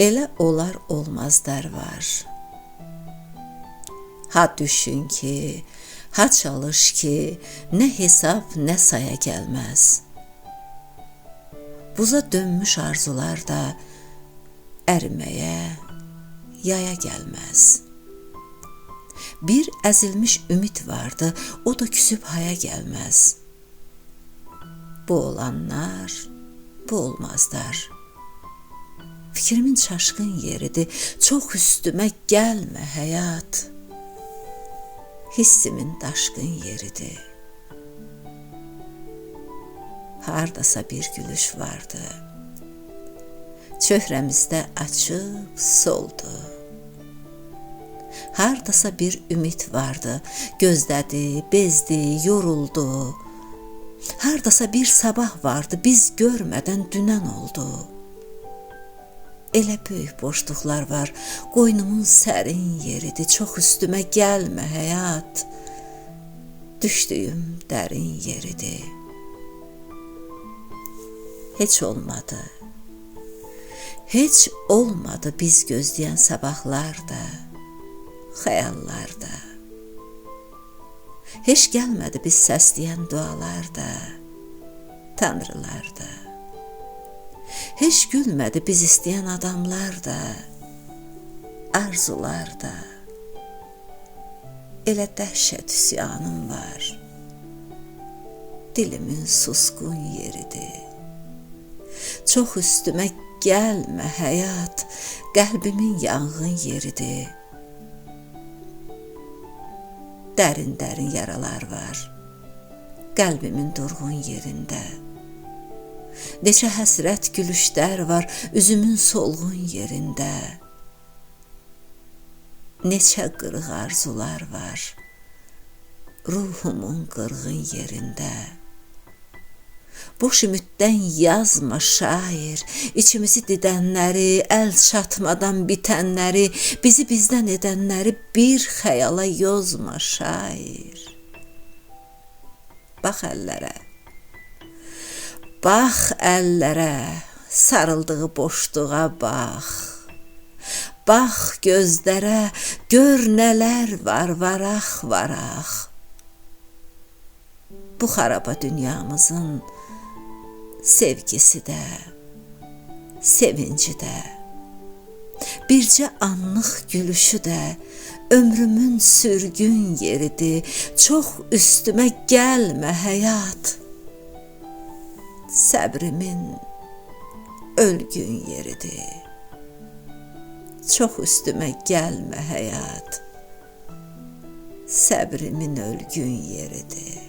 Elə olar olmazlar var. Ha düşün ki, ha çalış ki, nə hesab, nə saya gəlməz. Buza dönmüş arzular da əriməyə, yaya gəlməz. Bir əzilmiş ümid vardı, o da küsüb haya gəlməz. Bu olanlar, bu olmazlar. Fikrimin çaşqın yeridir, çox üstümə gəlmə həyat. Hissimin daşqın yeridir. Hardasa bir gülüş vardı. Çöhrəmizdə açıb soldu. Hardasa bir ümid vardı. Gözlədi, bezdi, yoruldu. Hardasa bir sabah vardı. Biz görmədən dünən oldu. Elə böyük boşluqlar var. Qoynumun sərin yeridir. Çox üstümə gəlmə həyat. Düşdüyüm dərin yeridir. Heç olmadı. Heç olmadı biz gözləyən sabahlar da, xəyallar da. Heç gəlmədi biz səsləyən dualar da, tanrılar da. Heç gülmədi biz istəyən adamlar da, arzular da. Elə dəhşət üsyanım var. Dilimin susqun yeridir. Çox üstümə gəlmə həyat, qəlbimin yanğın yeridir. Dərin-dərin yaralar var, qəlbimin durğun yerində. Neçə həsrət gülüşlər var, üzümün solğun yerində. Neçə qırıq arzular var, ruhumun qırğın yerində. Boş ümiddən yazma şair, içimizi didənləri, əl çatmadan bitənləri, bizi bizdən edənləri bir xəyala yozma şair. Bax əllərə, bax əllərə, sarıldığı boşluğa bax. Bax gözlərə, gör nələr var varaq-varaq. Bu xaraba dünyamızın sevgisi də, sevinci də, bircə anlıq gülüşü də ömrümün sürgün yeridir. Çox üstümə gəlmə həyat, səbrimin ölgün yeridir. Çox üstümə gəlmə həyat, səbrimin ölgün yeridir.